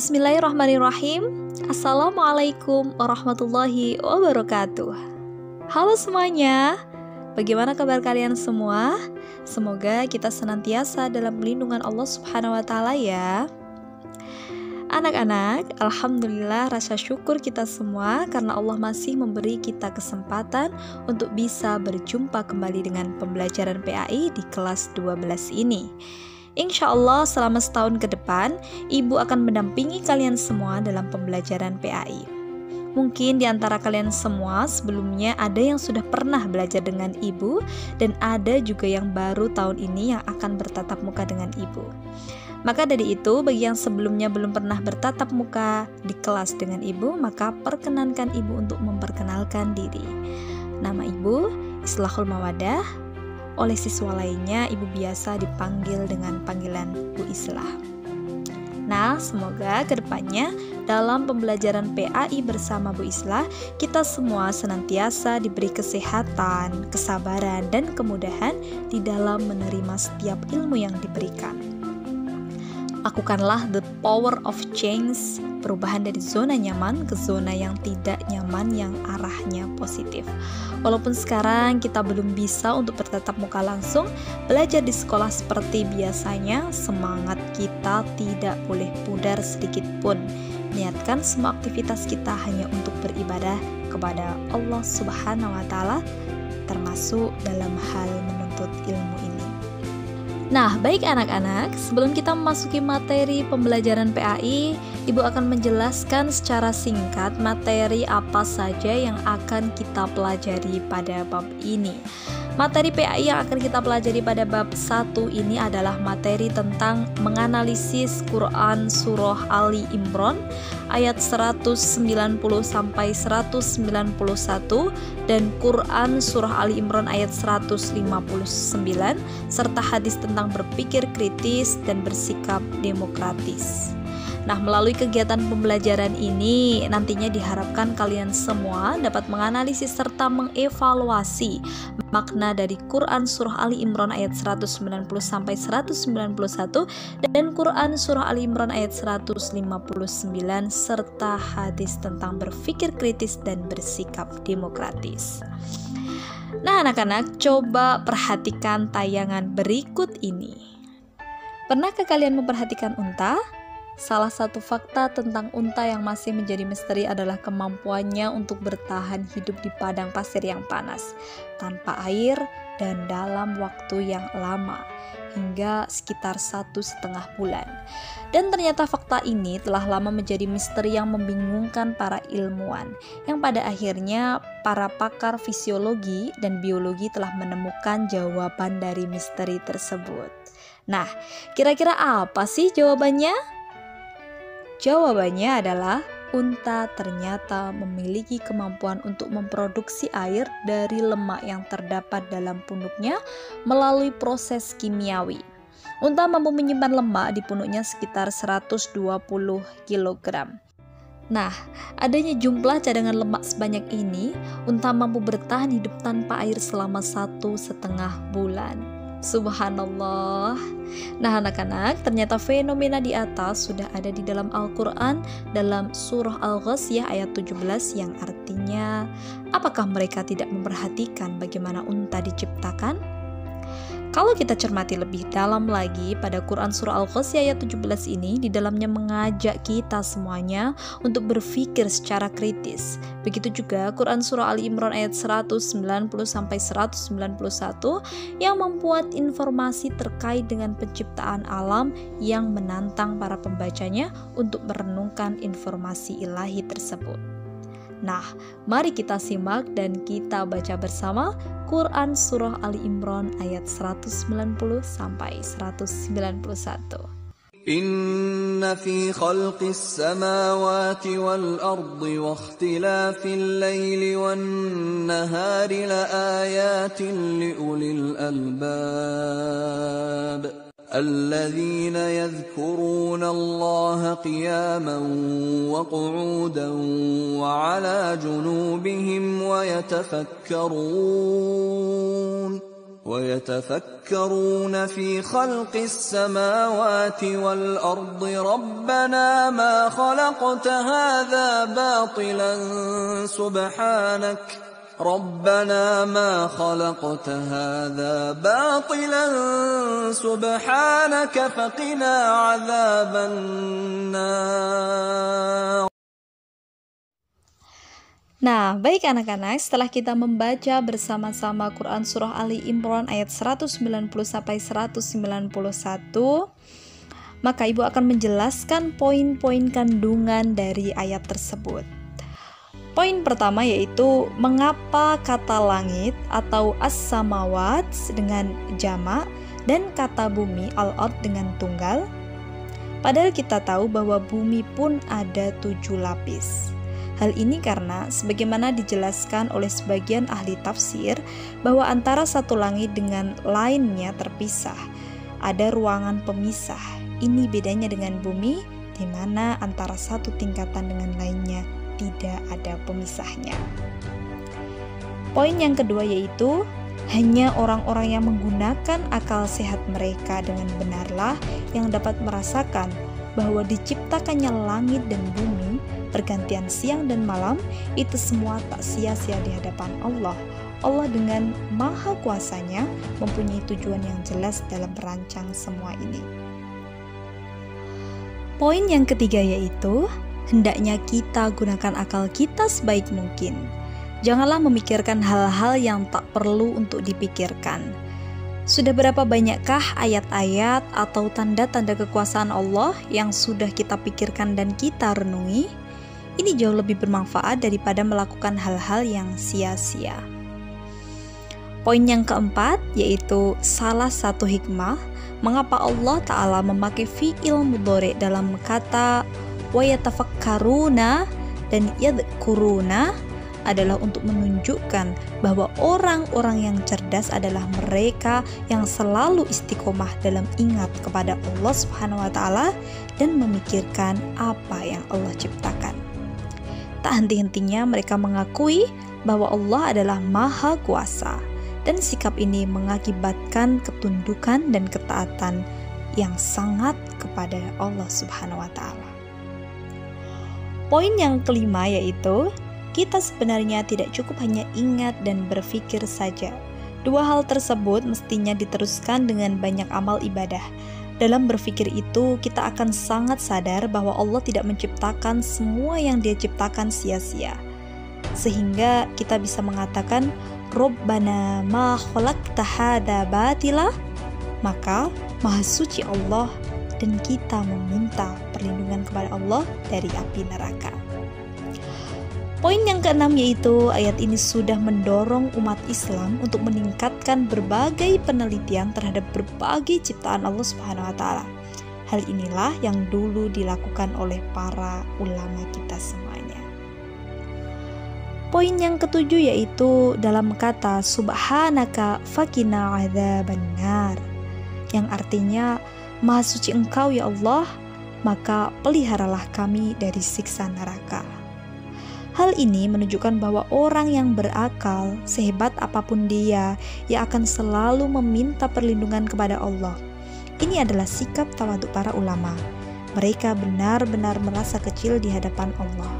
Bismillahirrahmanirrahim. Assalamualaikum warahmatullahi wabarakatuh. Halo semuanya, bagaimana kabar kalian semua? Semoga kita senantiasa dalam pelindungan Allah Subhanahu wa Ta'ala ya. Anak-anak, alhamdulillah rasa syukur kita semua karena Allah masih memberi kita kesempatan untuk bisa berjumpa kembali dengan pembelajaran PAI di kelas 12 ini. Insya Allah selama setahun ke depan, Ibu akan mendampingi kalian semua dalam pembelajaran PAI. Mungkin di antara kalian semua sebelumnya ada yang sudah pernah belajar dengan Ibu, dan ada juga yang baru tahun ini yang akan bertatap muka dengan Ibu. Maka dari itu, bagi yang sebelumnya belum pernah bertatap muka di kelas dengan Ibu, maka perkenankan Ibu untuk memperkenalkan diri. Nama Ibu Islahul Mawadah. Oleh siswa lainnya, Ibu biasa dipanggil dengan panggilan Bu Islah. Nah, semoga kedepannya dalam pembelajaran PAI bersama Bu Islah, kita semua senantiasa diberi kesehatan, kesabaran, dan kemudahan di dalam menerima setiap ilmu yang diberikan. Lakukanlah the power of change, perubahan dari zona nyaman ke zona yang tidak nyaman yang arahnya positif. Walaupun sekarang kita belum bisa untuk bertatap muka langsung, belajar di sekolah seperti biasanya, semangat kita tidak boleh pudar sedikit pun. Niatkan semua aktivitas kita hanya untuk beribadah kepada Allah Subhanahu wa Ta'ala, termasuk dalam hal menuntut ilmu ini. Nah, baik anak-anak, sebelum kita memasuki materi pembelajaran PAI, Ibu akan menjelaskan secara singkat materi apa saja yang akan kita pelajari pada bab ini. Materi PAI yang akan kita pelajari pada bab 1 ini adalah materi tentang menganalisis Quran Surah Ali Imran ayat 190 sampai 191 dan Quran Surah Ali Imran ayat 159 serta hadis tentang berpikir kritis dan bersikap demokratis. Nah, melalui kegiatan pembelajaran ini nantinya diharapkan kalian semua dapat menganalisis serta mengevaluasi makna dari Quran Surah Ali Imran ayat 190 sampai 191 dan Quran Surah Ali Imran ayat 159 serta hadis tentang berpikir kritis dan bersikap demokratis. Nah, anak-anak, coba perhatikan tayangan berikut ini. Pernahkah kalian memperhatikan unta? Salah satu fakta tentang unta yang masih menjadi misteri adalah kemampuannya untuk bertahan hidup di padang pasir yang panas, tanpa air dan dalam waktu yang lama, hingga sekitar 1,5 bulan. Dan ternyata fakta ini telah lama menjadi misteri yang membingungkan para ilmuwan, yang pada akhirnya para pakar fisiologi dan biologi telah menemukan jawaban dari misteri tersebut. Nah, kira-kira apa sih jawabannya? Jawabannya adalah unta ternyata memiliki kemampuan untuk memproduksi air dari lemak yang terdapat dalam punuknya melalui proses kimiawi. Unta mampu menyimpan lemak di punuknya sekitar 120 kg. Nah, adanya jumlah cadangan lemak sebanyak ini, unta mampu bertahan hidup tanpa air selama 1,5 bulan. Subhanallah. Nah, anak-anak, ternyata fenomena di atas sudah ada di dalam Al-Quran dalam surah Al-Ghasyiyah ayat 17 yang artinya, apakah mereka tidak memperhatikan bagaimana unta diciptakan? Kalau kita cermati lebih dalam lagi pada Quran Surah Al-Ghasyiyah ayat 17 ini, di dalamnya mengajak kita semuanya untuk berpikir secara kritis. Begitu juga Quran Surah Ali Imran ayat 190 sampai 191 yang membuat informasi terkait dengan penciptaan alam yang menantang para pembacanya untuk merenungkan informasi ilahi tersebut. Nah, mari kita simak dan kita baca bersama Quran Surah Ali Imran ayat 190 sampai 191. Inna fi khalqis samawati wal ardi wa ikhtilafil laili wan nahari la ayatin li ulil albab. الذين يذكرون الله قياما وقعودا وعلى جنوبهم ويتفكرون ويتفكرون في خلق السماوات والأرض ربنا ما خلقت هذا باطلا سبحانك فقنا عذاب النار. Nah, baik anak-anak, setelah kita membaca bersama-sama Quran Surah Ali Imran ayat 190-191, maka Ibu akan menjelaskan poin-poin kandungan dari ayat tersebut. Poin pertama yaitu mengapa kata langit atau as-samawat dengan jamak dan kata bumi al-ard dengan tunggal. Padahal kita tahu bahwa bumi pun ada 7 lapis. Hal ini karena sebagaimana dijelaskan oleh sebagian ahli tafsir bahwa antara satu langit dengan lainnya terpisah. Ada ruangan pemisah. Ini bedanya dengan bumi, di mana antara satu tingkatan dengan lainnya tidak ada pemisahnya. Poin yang kedua yaitu hanya orang-orang yang menggunakan akal sehat mereka dengan benarlah yang dapat merasakan bahwa diciptakannya langit dan bumi, pergantian siang dan malam, itu semua tak sia-sia di hadapan Allah. Allah dengan maha kuasanya mempunyai tujuan yang jelas dalam merancang semua ini. Poin yang ketiga yaitu, hendaknya kita gunakan akal kita sebaik mungkin. Janganlah memikirkan hal-hal yang tak perlu untuk dipikirkan. Sudah berapa banyakkah ayat-ayat atau tanda-tanda kekuasaan Allah yang sudah kita pikirkan dan kita renungi? Ini jauh lebih bermanfaat daripada melakukan hal-hal yang sia-sia. Poin yang keempat yaitu salah satu hikmah mengapa Allah Ta'ala memakai fi'il mudhari dalam kata wa yatafakkaruna dan yadhkuruna adalah untuk menunjukkan bahwa orang-orang yang cerdas adalah mereka yang selalu istiqomah dalam ingat kepada Allah Subhanahu wa Ta'ala dan memikirkan apa yang Allah ciptakan. Tak henti-hentinya mereka mengakui bahwa Allah adalah maha kuasa, dan sikap ini mengakibatkan ketundukan dan ketaatan yang sangat kepada Allah Subhanahu wa Ta'ala. Poin yang kelima yaitu kita sebenarnya tidak cukup hanya ingat dan berpikir saja. Dua hal tersebut mestinya diteruskan dengan banyak amal ibadah. Dalam berpikir itu, kita akan sangat sadar bahwa Allah tidak menciptakan semua yang Dia ciptakan sia-sia. Sehingga kita bisa mengatakan, Rabbana ma khalaqta hadza batila, maka Maha Suci Allah dan kita meminta perlindungan kepada Allah dari api neraka. Poin yang keenam yaitu ayat ini sudah mendorong umat Islam untuk meningkatkan berbagai penelitian terhadap berbagai ciptaan Allah Subhanahu wa Ta'ala. Hal inilah yang dulu dilakukan oleh para ulama kita semuanya. Poin yang ketujuh yaitu dalam kata subhanaka faqina adzabannar, yang artinya Maha Suci Engkau ya Allah, maka peliharalah kami dari siksa neraka. Hal ini menunjukkan bahwa orang yang berakal, sehebat apapun dia, ia akan selalu meminta perlindungan kepada Allah. Ini adalah sikap tawadhu para ulama. Mereka benar-benar merasa kecil di hadapan Allah.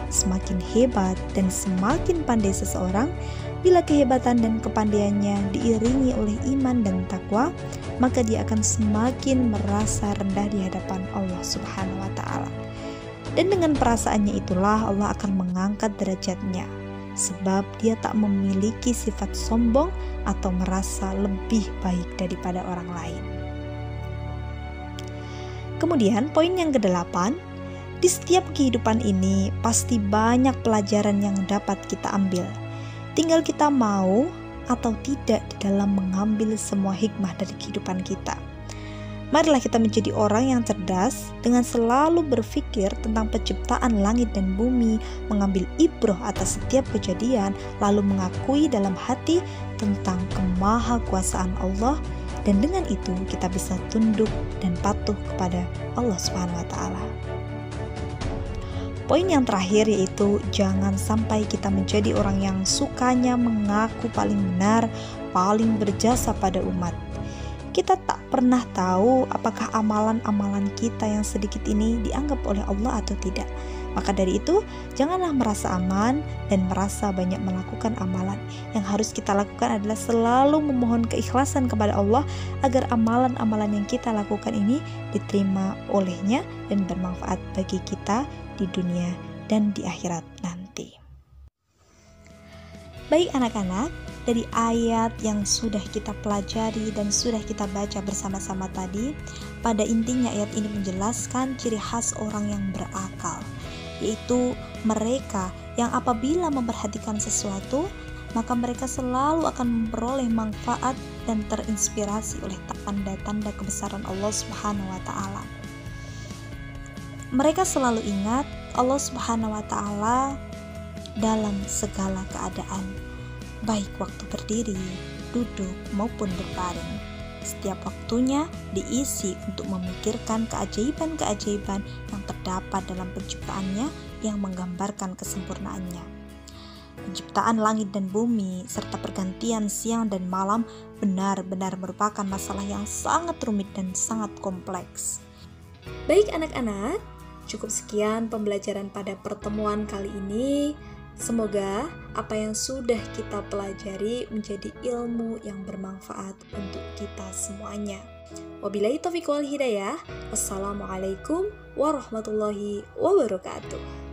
Semakin hebat dan semakin pandai seseorang, bila kehebatan dan kepandaiannya diiringi oleh iman dan takwa, maka dia akan semakin merasa rendah di hadapan Allah Subhanahu wa Ta'ala. Dan dengan perasaannya itulah Allah akan mengangkat derajatnya, sebab dia tak memiliki sifat sombong atau merasa lebih baik daripada orang lain. Kemudian poin yang ke-8, di setiap kehidupan ini pasti banyak pelajaran yang dapat kita ambil. Tinggal kita mau atau tidak di dalam mengambil semua hikmah dari kehidupan kita. Marilah kita menjadi orang yang cerdas dengan selalu berpikir tentang penciptaan langit dan bumi, mengambil ibrah atas setiap kejadian, lalu mengakui dalam hati tentang kemahakuasaan Allah, dan dengan itu kita bisa tunduk dan patuh kepada Allah Subhanahu wa Ta'ala. Poin yang terakhir yaitu jangan sampai kita menjadi orang yang sukanya mengaku paling benar, paling berjasa pada umat. Kita tak pernah tahu apakah amalan-amalan kita yang sedikit ini dianggap oleh Allah atau tidak. Maka dari itu, janganlah merasa aman dan merasa banyak melakukan amalan. Yang harus kita lakukan adalah selalu memohon keikhlasan kepada Allah agar amalan-amalan yang kita lakukan ini diterima olehnya dan bermanfaat bagi kita di dunia dan di akhirat nanti. Baik anak-anak, dari ayat yang sudah kita pelajari dan sudah kita baca bersama-sama tadi, pada intinya ayat ini menjelaskan ciri khas orang yang berakal, yaitu mereka yang apabila memperhatikan sesuatu, maka mereka selalu akan memperoleh manfaat dan terinspirasi oleh tanda-tanda kebesaran Allah Subhanahu wa Ta'ala. Mereka selalu ingat Allah Subhanahu wa Ta'ala dalam segala keadaan, baik waktu berdiri, duduk, maupun berbaring. Setiap waktunya diisi untuk memikirkan keajaiban-keajaiban yang terdapat dalam penciptaannya yang menggambarkan kesempurnaannya. Penciptaan langit dan bumi serta pergantian siang dan malam benar-benar merupakan masalah yang sangat rumit dan sangat kompleks. Baik anak-anak, cukup sekian pembelajaran pada pertemuan kali ini. Semoga apa yang sudah kita pelajari menjadi ilmu yang bermanfaat untuk kita semuanya. Wabillahi taufiq wal hidayah. Wassalamualaikum warahmatullahi wabarakatuh.